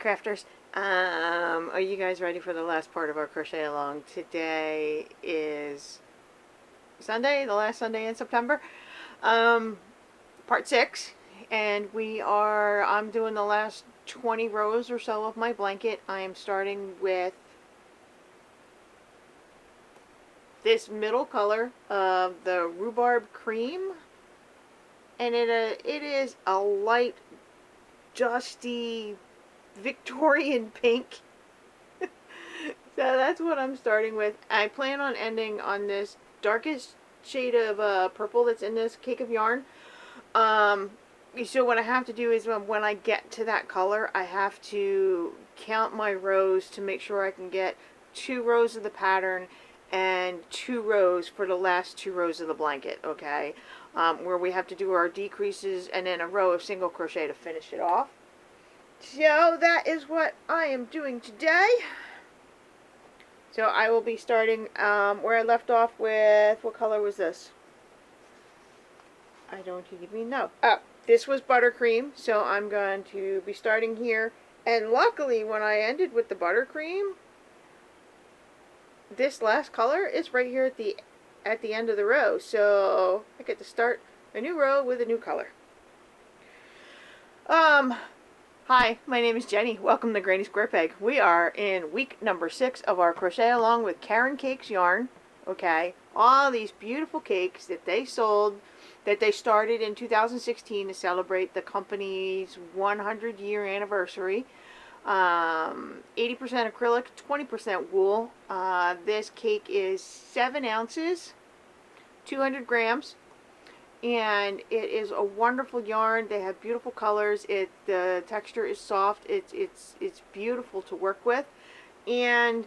crafters. Are you guys ready for the last part of our crochet along? Today is Sunday, the last Sunday in September. Part 6, and I'm doing the last 20 rows or so of my blanket. I am starting with this middle color of the rhubarb cream, and it is a light, dusty Victorian pink. So that's what I'm starting with. I plan on ending on this darkest shade of purple that's in this cake of yarn. So what I have to do is when I get to that color, I have to count my rows to make sure I can get 2 rows of the pattern and 2 rows for the last 2 rows of the blanket, okay? Where we have to do our decreases and then a row of single crochet to finish it off. So that is what I am doing today. So I will be starting where I left off with, what color was this? I don't even know. Oh, this was buttercream, so I'm going to be starting here. And luckily, when I ended with the buttercream, this last color is right here at the end of the row. So I get to start a new row with a new color. Hi, my name is Jenny. Welcome to Granny Square Peg. We are in week number 6 of our crochet along with Caron Cakes yarn. Okay, all these beautiful cakes that they sold, that they started in 2016 to celebrate the company's 100-year anniversary. 80% acrylic, 20% wool. This cake is 7 ounces, 200 grams. And it is a wonderful yarn. They have beautiful colors. The texture is soft. It's beautiful to work with. And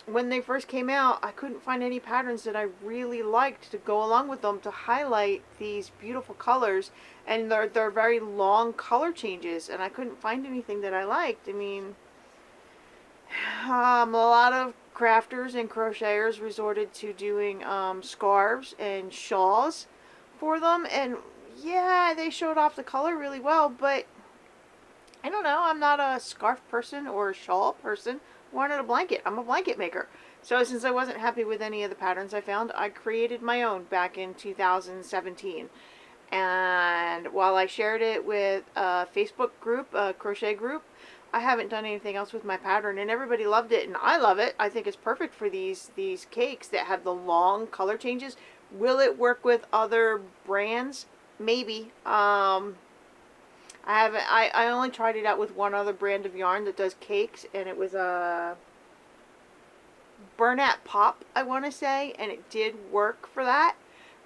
when they first came out, I couldn't find any patterns that I really liked to go along with them to highlight these beautiful colors. And they're very long color changes, and I couldn't find anything that I liked. I mean, a lot of crafters and crocheters resorted to doing scarves and shawls for them, and yeah, they showed off the color really well, but I don't know, I'm not a scarf person or a shawl person. I wanted a blanket. I'm a blanket maker. So since I wasn't happy with any of the patterns I found, I created my own back in 2017. And while I shared it with a Facebook group, a crochet group, I haven't done anything else with my pattern, and everybody loved it, and I love it. I think it's perfect for these cakes that have the long color changes. Will it work with other brands? Maybe. I only tried it out with one other brand of yarn that does cakes, and it was a Bernat Pop, I want to say, and it did work for that.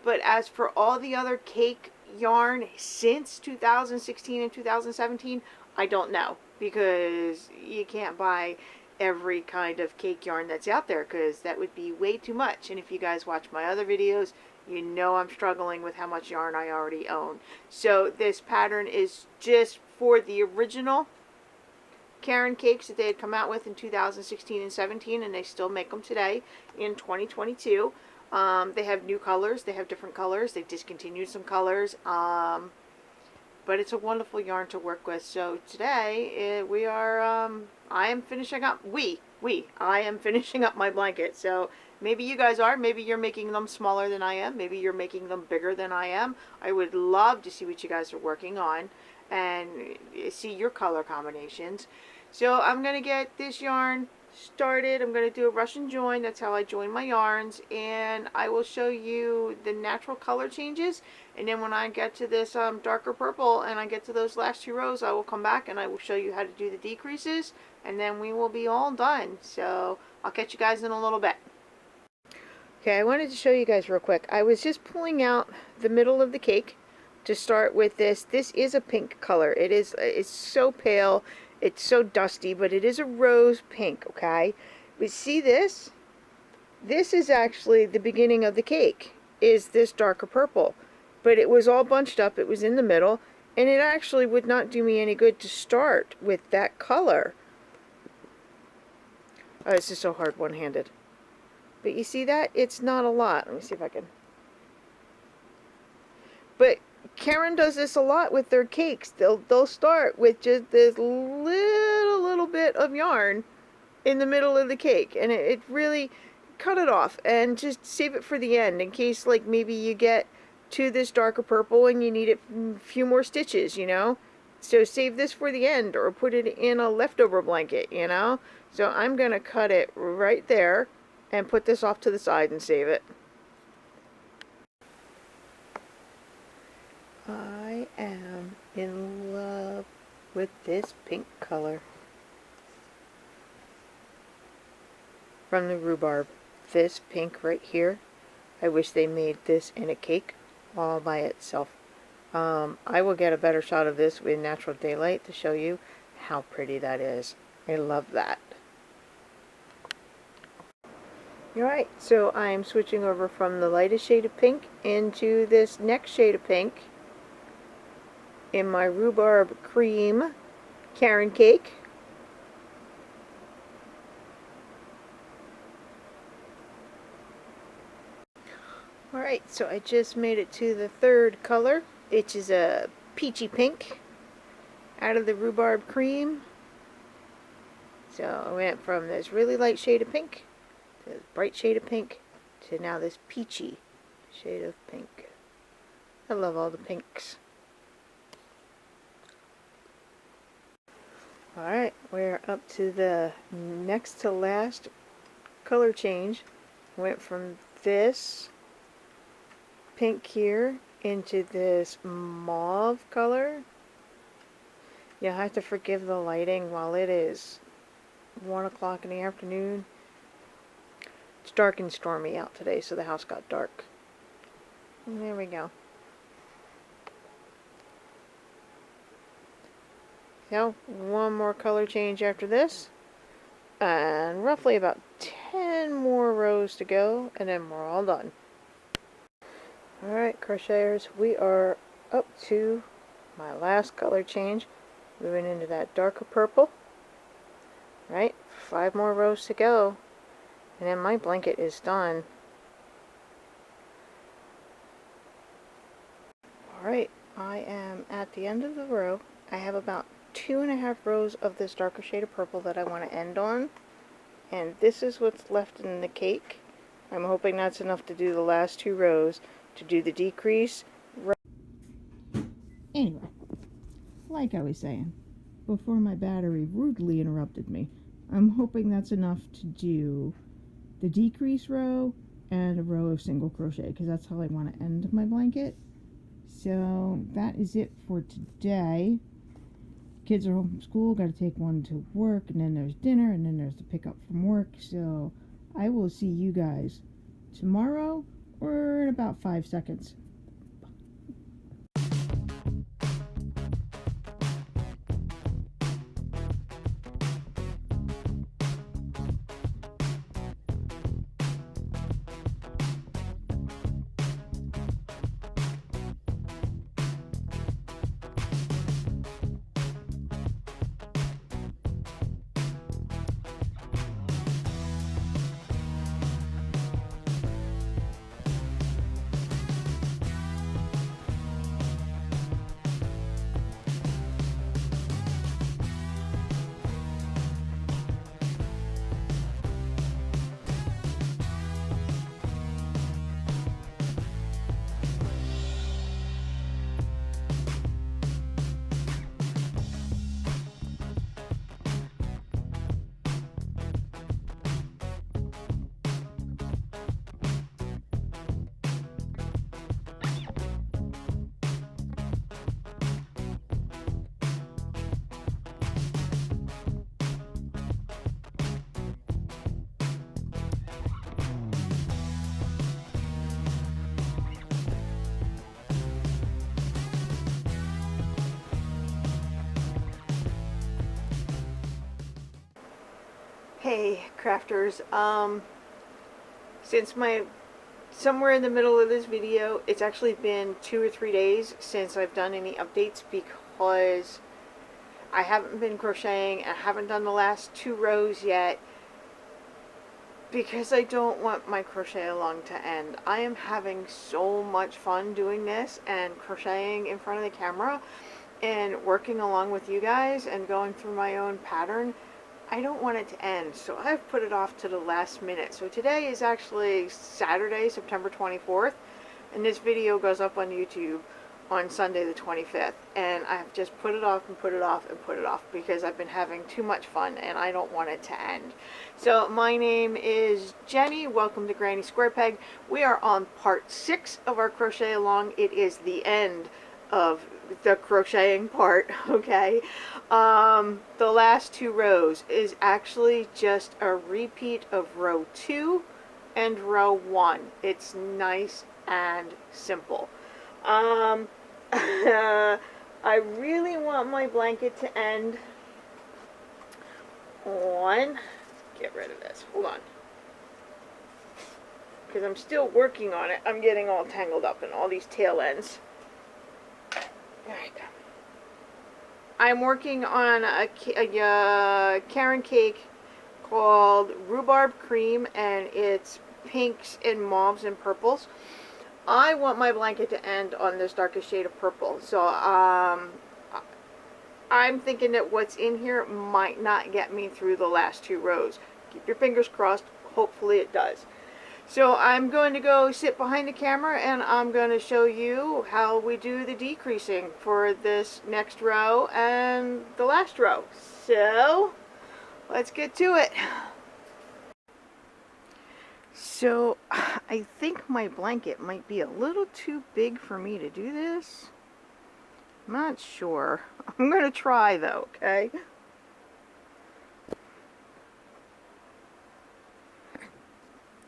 But as for all the other cake yarn since 2016 and 2017, I don't know, because you can't buy every kind of cake yarn that's out there, because that would be way too much. And if you guys watch my other videos, you know I'm struggling with how much yarn I already own. So this pattern is just for the original Caron Cakes that they had come out with in 2016 and 17, and they still make them today in 2022. They have new colors, they have different colors, they've discontinued some colors, but it's a wonderful yarn to work with. So today I am finishing up, I am finishing up my blanket. So maybe you guys are, maybe you're making them smaller than I am, maybe you're making them bigger than I am. I would love to see what you guys are working on and see your color combinations. So I'm going to get this yarn started. I'm going to do a Russian join. That's how I join my yarns, and I will show you the natural color changes. And then when I get to this darker purple and I get to those last 2 rows, I will come back and I will show you how to do the decreases, and then we will be all done. So I'll catch you guys in a little bit. Okay, I wanted to show you guys real quick. I was just pulling out the middle of the cake to start with this. This is a pink color. It's so pale. It's so dusty, but it is a rose pink, okay? But see this? This is actually the beginning of the cake, is this darker purple. But it was all bunched up, it was in the middle, and it actually would not do me any good to start with that color. Oh, this is so hard one-handed. But you see that? It's not a lot. Let me see if I can. But Caron does this a lot with their cakes. They'll start with just this little little bit of yarn in the middle of the cake, and it really cut it off and just save it for the end in case like maybe you get to this darker purple and you need a few more stitches, you know. So save this for the end or put it in a leftover blanket, you know. So I'm gonna cut it right there and put this off to the side and save it. I am in love with this pink color from the rhubarb. This pink right here, I wish they made this in a cake all by itself. I will get a better shot of this with natural daylight to show you how pretty that is. I love that. Alright, so I'm switching over from the lightest shade of pink into this next shade of pink in my rhubarb cream Caron cake. Alright, so I just made it to the third color, which is a peachy pink out of the rhubarb cream. So I went from this really light shade of pink to this bright shade of pink to now this peachy shade of pink. I love all the pinks. Alright, we're up to the next to last color change. Went from this pink here into this mauve color. You'll have to forgive the lighting while it is 1 o'clock in the afternoon. It's dark and stormy out today, so the house got dark. And there we go. So, one more color change after this. And roughly about 10 more rows to go, and then we're all done. Alright, crocheters, we are up to my last color change. Moving into that darker purple. Right, 5 more rows to go. And then my blanket is done. Alright, I am at the end of the row. I have about 2.5 rows of this darker shade of purple that I want to end on. And this is what's left in the cake. I'm hoping that's enough to do the last 2 rows to do the decrease. Anyway, like I was saying, before my battery rudely interrupted me, I'm hoping that's enough to do the decrease row and a row of single crochet, because that's how I want to end my blanket. So that is it for today. Kids are home from school, got to take one to work, and then there's dinner, and then there's the pickup from work. So I will see you guys tomorrow or in about 5 seconds. Hey crafters, since somewhere in the middle of this video, it's actually been 2 or 3 days since I've done any updates because I haven't been crocheting. I haven't done the last 2 rows yet because I don't want my crochet along to end. I am having so much fun doing this and crocheting in front of the camera and working along with you guys and going through my own pattern. I don't want it to end, so I've put it off to the last minute. So today is actually Saturday, September 24th, and this video goes up on YouTube on Sunday the 25th, and I've just put it off and put it off and put it off because I've been having too much fun and I don't want it to end. So my name is Jenny. Welcome to Granny Square Peg. We are on part 6 of our crochet along. It is the end of the crocheting part, okay? The last 2 rows is actually just a repeat of row 2 and row 1. It's nice and simple. I really want my blanket to end on, get rid of this, hold on, because I'm still working on it. I'm getting all tangled up in all these tail ends. Alright. I'm working on a Caron cake called Rhubarb Cream, and it's pinks and mauves and purples. I want my blanket to end on this darkest shade of purple, so I'm thinking that what's in here might not get me through the last 2 rows. Keep your fingers crossed, hopefully it does. So I'm going to go sit behind the camera and I'm going to show you how we do the decreasing for this next row and the last row. So let's get to it. So I think my blanket might be a little too big for me to do this. I'm not sure. I'm going to try though, okay?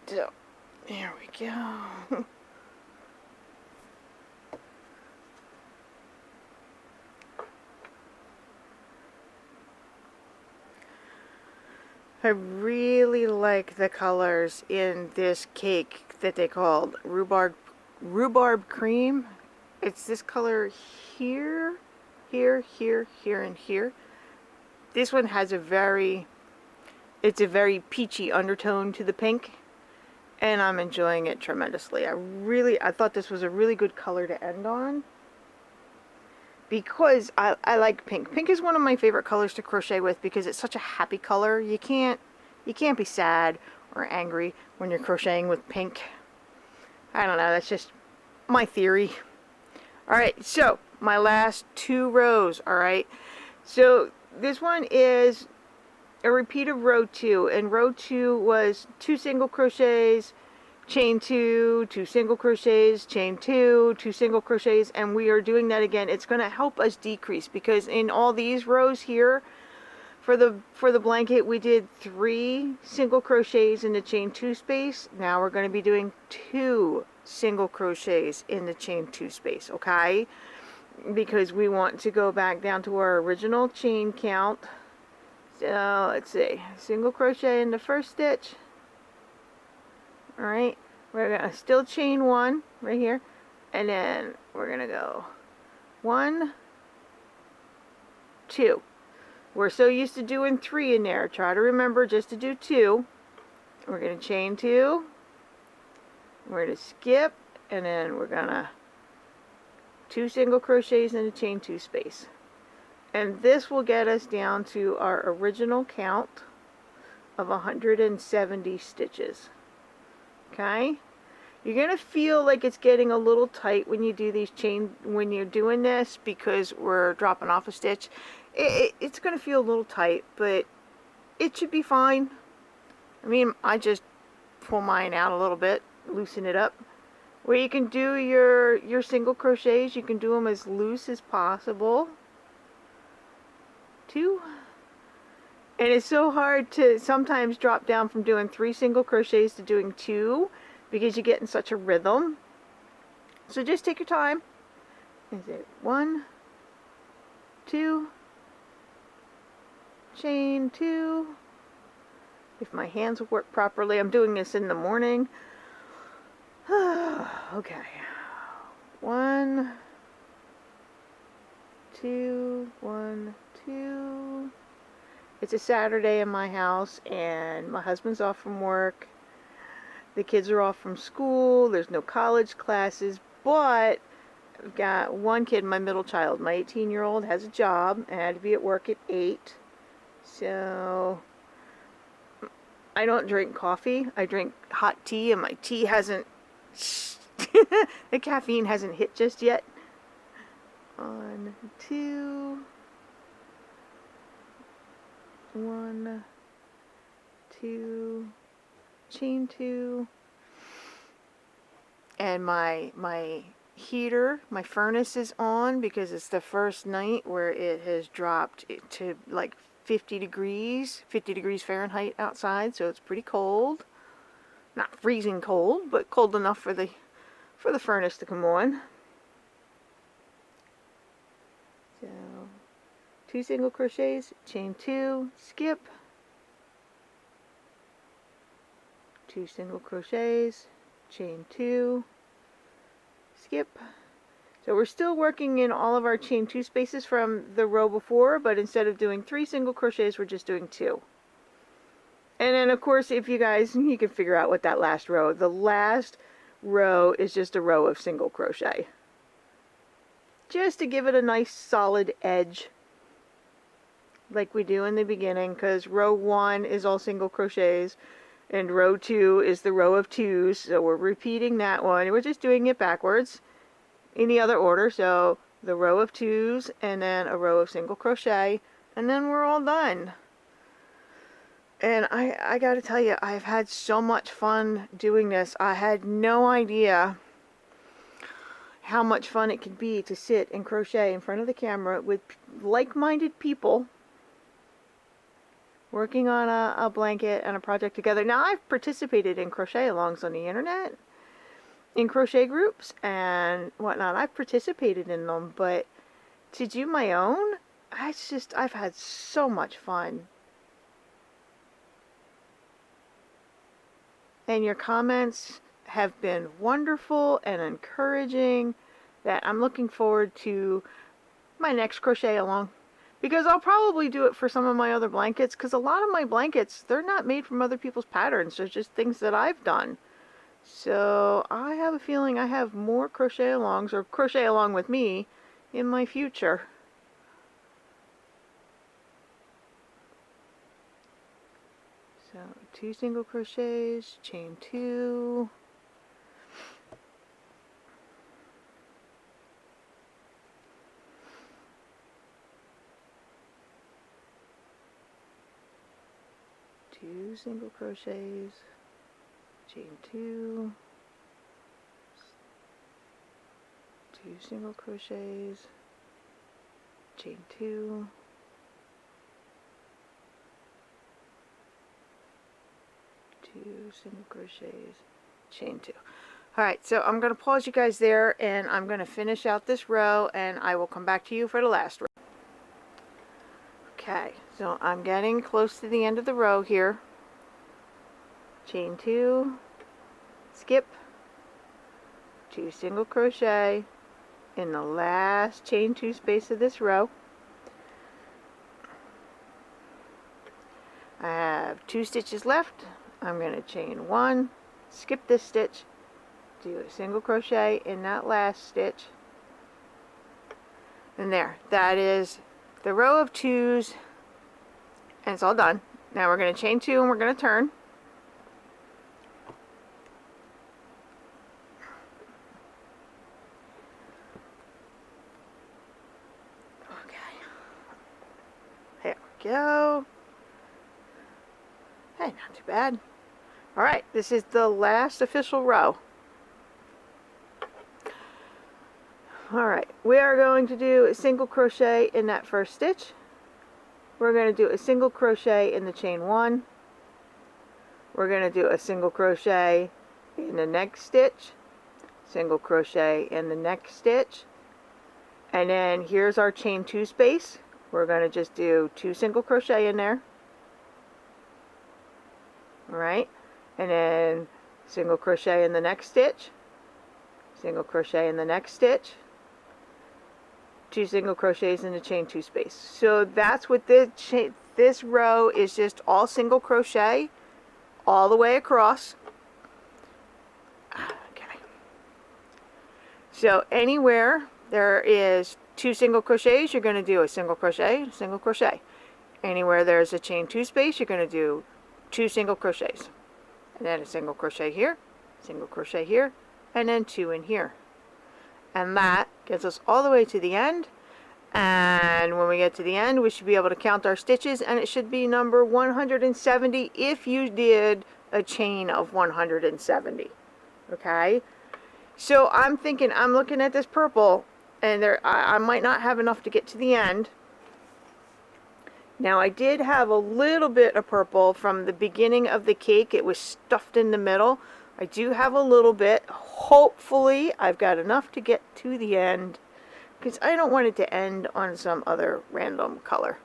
So, there we go. I really like the colors in this cake that they called rhubarb cream. It's this color here, here, here, here, and here. This one has it's a very peachy undertone to the pink, and I'm enjoying it tremendously. I thought this was a really good color to end on, because I like pink. Pink is one of my favorite colors to crochet with because it's such a happy color. You can't be sad or angry when you're crocheting with pink. I don't know, that's just my theory. Alright, so my last 2 rows, alright? So this one is a repeat of row 2, and row 2 was 2 single crochets, chain 2, 2 single crochets, chain 2, 2 single crochets, and we are doing that again. It's going to help us decrease because in all these rows here for the blanket we did 3 single crochets in the chain 2 space. Now we're going to be doing 2 single crochets in the chain 2 space, okay? Because we want to go back down to our original chain count. So let's see, single crochet in the first stitch. Alright, we're going to still chain 1 right here, and then we're going to go 1, 2. We're so used to doing 3 in there. Try to remember just to do 2. We're going to chain 2. We're going to skip, and then we're going to 2 single crochets in the chain 2 space. And this will get us down to our original count of 170 stitches. Okay, you're going to feel like it's getting a little tight when you do these when you're doing this because we're dropping off a stitch. It's going to feel a little tight, but it should be fine. I mean, I just pull mine out a little bit, loosen it up. Where you can do your single crochets, you can do them as loose as possible. 2. And it's so hard to sometimes drop down from doing 3 single crochets to doing 2 because you get in such a rhythm. So just take your time. Is it 1, 2, chain 2. If my hands will work properly, I'm doing this in the morning. Okay. 1, 2, 1, 2. It's a Saturday in my house and my husband's off from work. The kids are off from school. There's no college classes, but I've got one kid, my middle child. My 18-year-old has a job and had to be at work at 8. So I don't drink coffee. I drink hot tea, and my tea hasn't the caffeine hasn't hit just yet. 1, 2, 1, 2, chain 2, and my heater, my furnace is on because it's the first night where it has dropped to like 50 degrees Fahrenheit outside, so it's pretty cold. Not freezing cold, but cold enough for the furnace to come on. So 2 single crochets, chain 2, skip, 2 single crochets, chain 2, skip. So we're still working in all of our chain 2 spaces from the row before, but instead of doing 3 single crochets, we're just doing 2. And then of course, if you guys, you can figure out what that last row, the last row is just a row of single crochet. Just to give it a nice solid edge, like we do in the beginning, because row 1 is all single crochets, and row 2 is the row of 2s, so we're repeating that one. We're just doing it backwards, in the other order, so the row of 2s, and then a row of single crochet, and then we're all done. And I gotta tell you, I've had so much fun doing this. I had no idea how much fun it could be to sit and crochet in front of the camera with like-minded people working on a blanket and a project together. Now, I've participated in crochet alongs on the internet, in crochet groups and whatnot. I've participated in them, but to do my own, I've had so much fun. And your comments have been wonderful and encouraging, that I'm looking forward to my next crochet along, because I'll probably do it for some of my other blankets, because a lot of my blankets, they're not made from other people's patterns. They're just things that I've done. So I have a feeling I have more crochet alongs, or crochet along with me, in my future. So 2 single crochets, chain 2, two single crochets, chain 2, 2 single crochets, chain 2, 2 single crochets, chain 2. Alright, so I'm going to pause you guys there, and I'm going to finish out this row, and I will come back to you for the last row. Okay, so I'm getting close to the end of the row here. Chain 2, skip, 2 single crochet in the last chain 2 space of this row. I have 2 stitches left. I'm going to chain 1, skip this stitch, do a single crochet in that last stitch, and there, that is the row of 2s, and it's all done. Now we're going to chain 2 and we're going to turn. Okay, there we go. Hey, not too bad. Alright, this is the last official row. Alright, we are going to do a single crochet in that first stitch. We're going to do a single crochet in the chain 1. We're going to do a single crochet in the next stitch, single crochet in the next stitch, and then here's our chain 2 space. We're going to just do 2 single crochet in there. Alright, and then single crochet in the next stitch, single crochet in the next stitch, 2 single crochets in the chain 2 space. So that's what this row is, just all single crochet all the way across. Okay. So anywhere there is 2 single crochets, you're going to do a single crochet, single crochet. Anywhere there's a chain 2 space, you're going to do 2 single crochets, and then a single crochet here, single crochet here, and then 2 in here. And that gets us all the way to the end. And when we get to the end, we should be able to count our stitches, and it should be number 170 if you did a chain of 170. Okay, so I'm thinking, I'm looking at this purple, and I might not have enough to get to the end. Now I did have a little bit of purple from the beginning of the cake. It was stuffed in the middle. I do have a little bit. Hopefully I've got enough to get to the end, because I don't want it to end on some other random color.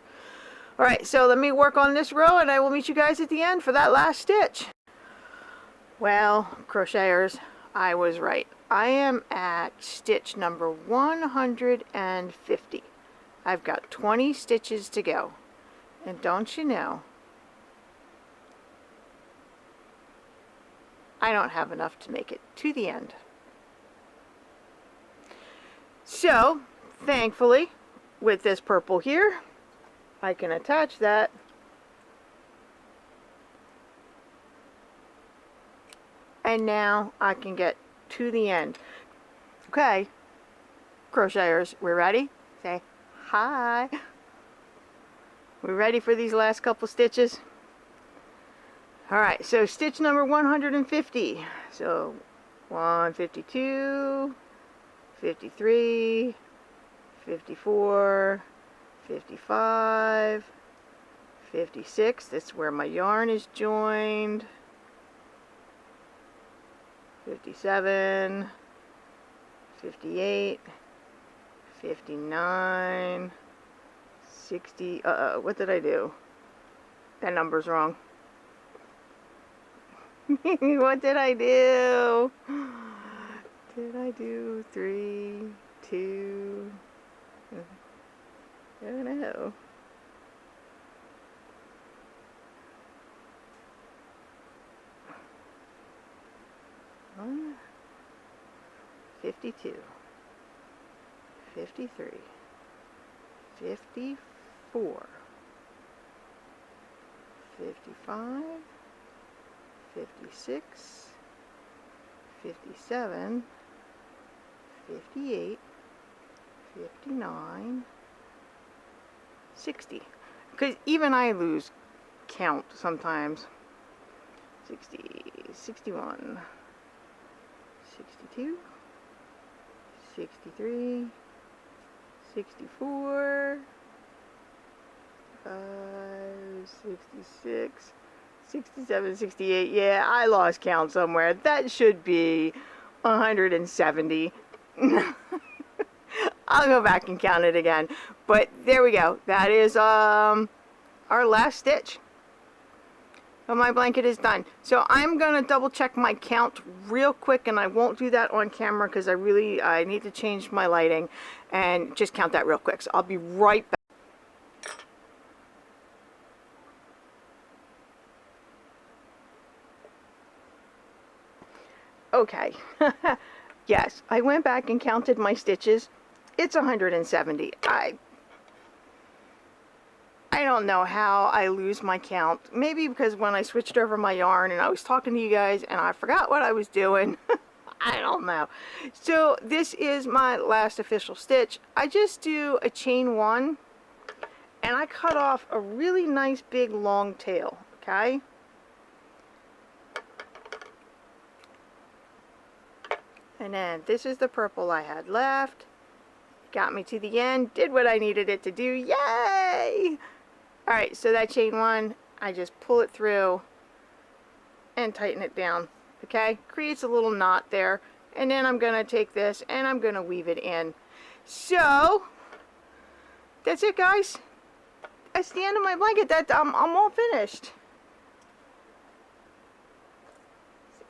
Alright, so let me work on this row, and I will meet you guys at the end for that last stitch. Well, crocheters, I was right. I am at stitch number 150. I've got 20 stitches to go. And don't you know, I don't have enough to make it to the end. So, thankfully, with this purple here, I can attach that and now I can get to the end. Okay, crocheters, we're ready? Say hi. We're ready for these last couple stitches? Alright, so stitch number 150. So 152, 53, 54, 55, 56. That's where my yarn is joined. 57, 58, 59, 60. What did I do? That number's wrong. What did I do? Did I do 3, 2? I don't know. One, 52, 53, 54, 55, 56, 57, 58, 59, 60. Because even I lose count sometimes. 60, 61, 62, 63, 64, 66, 67, 68. Yeah, I lost count somewhere. That should be 170. I'll go back and count it again. But there we go. That is our last stitch. So my blanket is done. So I'm going to double check my count real quick, and I won't do that on camera because I need to change my lighting and just count that real quick. So I'll be right back. Okay. Yes, I went back and counted my stitches. It's 170. I don't know how I lose my count. Maybe because when I switched over my yarn and I was talking to you guys and I forgot what I was doing. I don't know. So this is my last official stitch. I just do a chain 1 and I cut off a really nice big long tail. Okay. And then this is the purple I had left. Got me to the end. Did what I needed it to do. Yay! Alright, so that chain 1, I just pull it through and tighten it down. Okay? Creates a little knot there. And then I'm going to take this and I'm going to weave it in. So, that's it, guys. That's the end of my blanket. I'm all finished.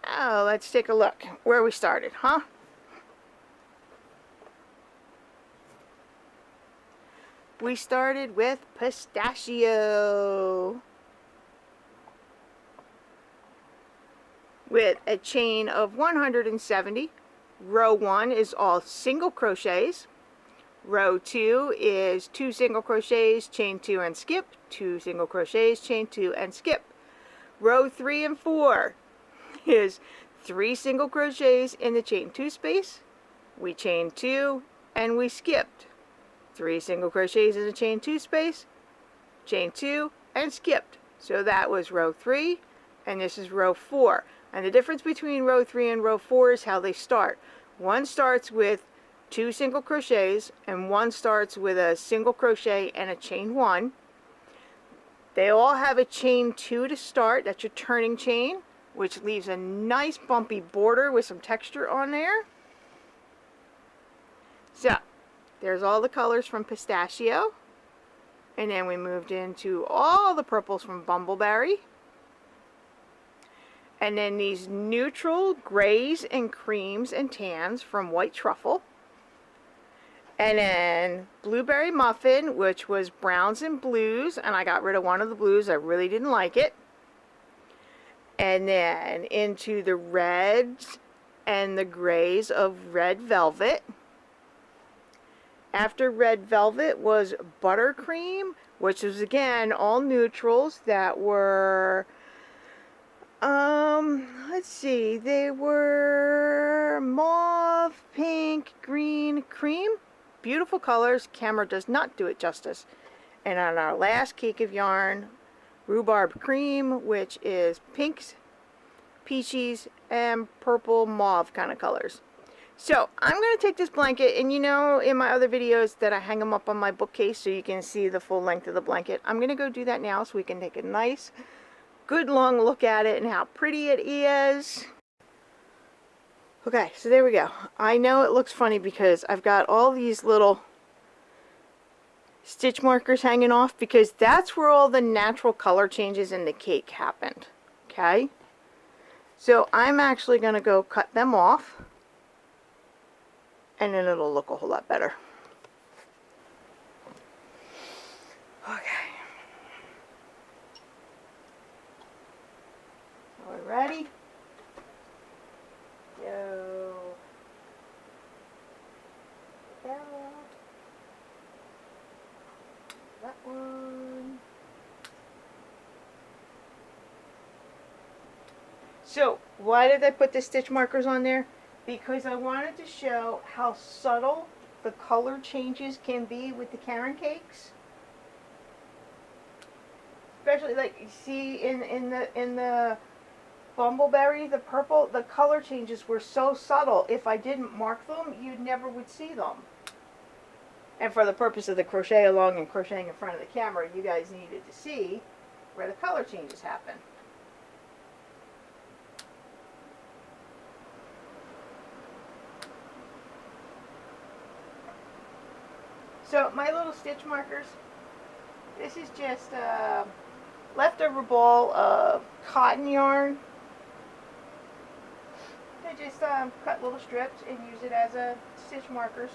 Oh, let's take a look where we started, huh? We started with pistachio with a chain of 170. Row 1 is all single crochets. Row 2 is 2 single crochets, chain 2 and skip, 2 single crochets, chain 2 and skip. Row 3 and 4 is 3 single crochets in the chain 2 space, we chain 2 and we skipped. 3 single crochets in the chain 2 space, chain 2 and skipped. So that was row 3 and this is row 4. And the difference between row 3 and row 4 is how they start. One starts with 2 single crochets and one starts with a single crochet and a chain 1. They all have a chain 2 to start. That's your turning chain, which leaves a nice bumpy border with some texture on there. So there's all the colors from Pistachio, and then we moved into all the purples from Bumbleberry, and then these neutral grays and creams and tans from White Truffle. And then Blueberry Muffin, which was browns and blues, and I got rid of one of the blues. I really didn't like it. And then into the reds and the grays of Red Velvet. After Red Velvet was Buttercream, which was again all neutrals that were, let's see, they were mauve, pink, green, cream. Beautiful colors. Camera does not do it justice. And on our last cake of yarn, Rhubarb Cream, which is pinks, peaches, and purple mauve kind of colors. So I'm going to take this blanket, and you know in my other videos that I hang them up on my bookcase so you can see the full length of the blanket. I'm going to go do that now so we can take a nice, good long look at it and how pretty it is. Okay, so there we go. I know it looks funny because I've got all these little stitch markers hanging off because that's where all the natural color changes in the cake happened. Okay? So I'm actually going to go cut them off, and then it'll look a whole lot better. Okay. Are we ready? Go. That one. So, why did I put the stitch markers on there? Because I wanted to show how subtle the color changes can be with the Caron Cakes. Especially like you see in the Bumbleberry, the purple, the color changes were so subtle. If I didn't mark them, you never would see them. And for the purpose of the crochet along and crocheting in front of the camera, you guys needed to see where the color changes happen. So my little stitch markers, this is just a leftover ball of cotton yarn. I just cut little strips and use it as a stitch markers.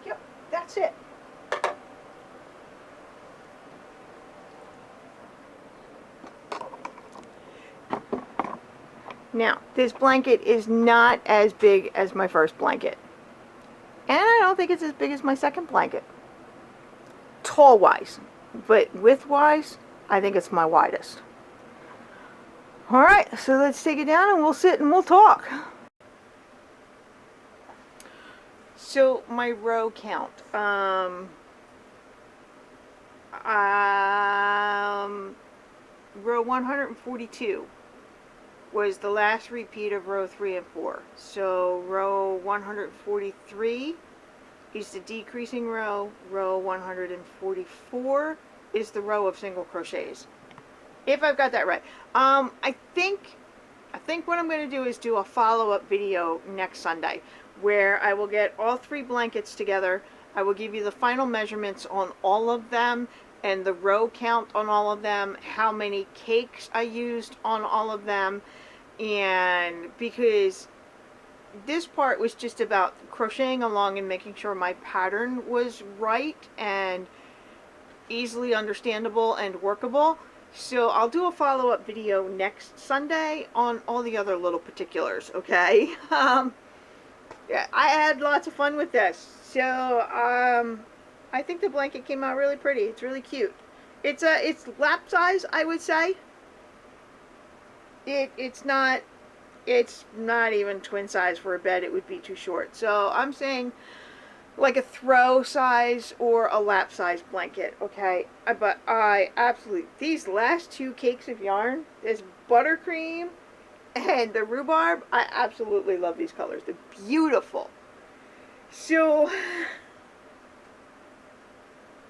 Yep, that's it. Now, this blanket is not as big as my first blanket. And I don't think it's as big as my second blanket. Tall-wise. But width-wise, I think it's my widest. Alright, so let's take it down and we'll sit and we'll talk. So, my row count. Row 142 was the last repeat of row 3 and 4. So row 143 is the decreasing row. Row 144 is the row of single crochets. If I've got that right. I think what I'm going to do is do a follow-up video next Sunday where I will get all 3 blankets together. I will give you the final measurements on all of them and the row count on all of them, how many cakes I used on all of them, and because this part was just about crocheting along and making sure my pattern was right and easily understandable and workable. So I'll do a follow-up video next Sunday on all the other little particulars, okay? Yeah, I had lots of fun with this. So, I think the blanket came out really pretty. It's really cute. It's lap size, I would say. It's not even twin size for a bed. It would be too short. So I'm saying like a throw size or a lap size blanket, okay? But I absolutely, these last 2 cakes of yarn, this buttercream and the rhubarb, I absolutely love these colors. They're beautiful. So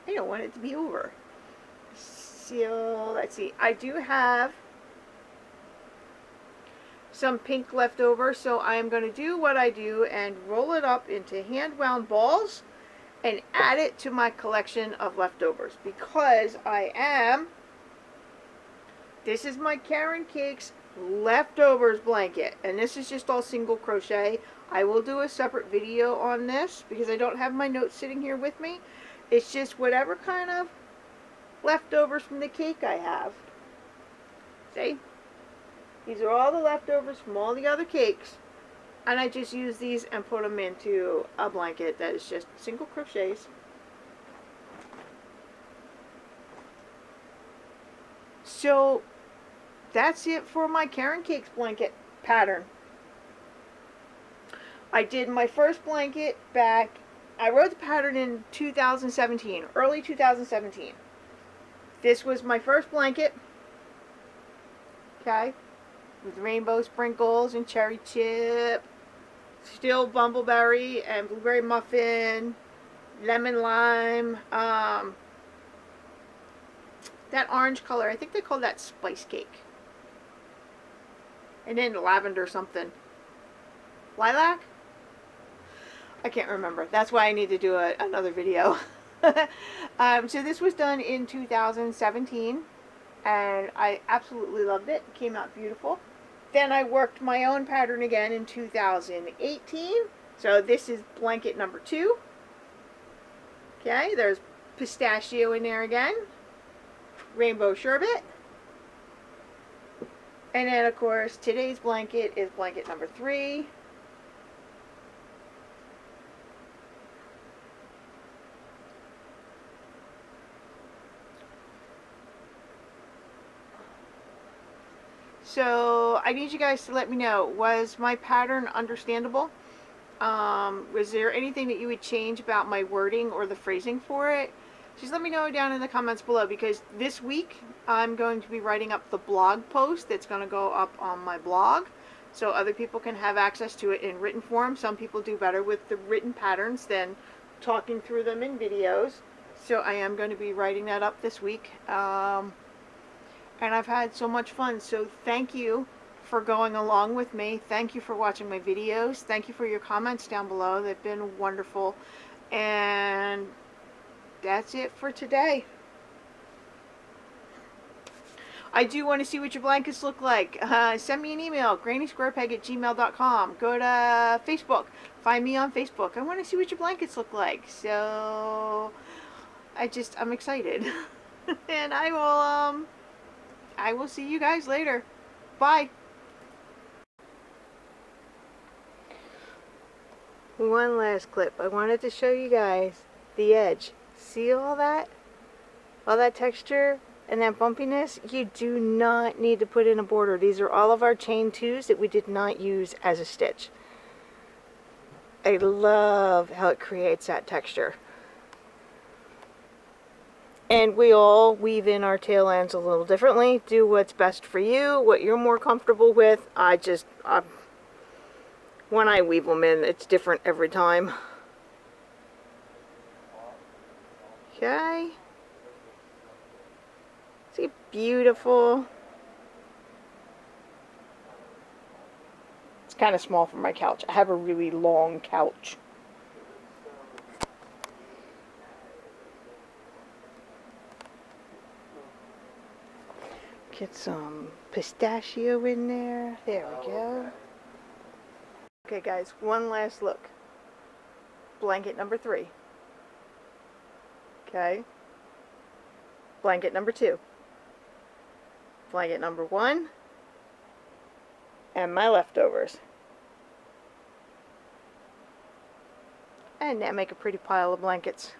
I don't want it to be over. So let's see. I do have some pink left over, so I am going to do what I do and roll it up into hand wound balls and add it to my collection of leftovers because this is my Caron Cakes leftovers blanket, and this is just all single crochet. I will do a separate video on this because I don't have my notes sitting here with me. It's just whatever kind of leftovers from the cake I have. See? These are all the leftovers from all the other cakes. And I just use these and put them into a blanket that is just single crochets. So that's it for my Caron Cakes blanket pattern. I did my first blanket back, I wrote the pattern in 2017, early 2017. This was my first blanket, okay, with rainbow sprinkles and cherry chip, still bumbleberry and blueberry muffin, lemon lime, that orange color, I think they call that spice cake. And then lavender something. Lilac? I can't remember. That's why I need to do another video. So this was done in 2017 and I absolutely loved it. It came out beautiful. Then I worked my own pattern again in 2018. So this is blanket number 2. Okay, there's pistachio in there again. Rainbow sherbet. And then of course today's blanket is blanket number 3. So I need you guys to let me know, was my pattern understandable? Was there anything that you would change about my wording or the phrasing for it? Just let me know down in the comments below, because this week I'm going to be writing up the blog post that's going to go up on my blog so other people can have access to it in written form. Some people do better with the written patterns than talking through them in videos. So I am going to be writing that up this week. And I've had so much fun. So thank you for going along with me. Thank you for watching my videos. Thank you for your comments down below. They've been wonderful. And that's it for today. I do want to see what your blankets look like. Send me an email, grannysquarepeg@gmail.com. Go to Facebook. Find me on Facebook. I want to see what your blankets look like. So I'm excited. And I will see you guys later. Bye. One last clip. I wanted to show you guys the edge. See all that? All that texture and that bumpiness? You do not need to put in a border. These are all of our chain 2s that we did not use as a stitch. I love how it creates that texture. And we all weave in our tail ends a little differently. Do what's best for you, what you're more comfortable with. When I weave them in, it's different every time. Okay. See, beautiful. It's kind of small for my couch. I have a really long couch. Get some pistachio in there. There we go. Okay guys, one last look. Blanket number 3. Okay. Blanket number 2. Blanket number 1. And my leftovers. And now make a pretty pile of blankets.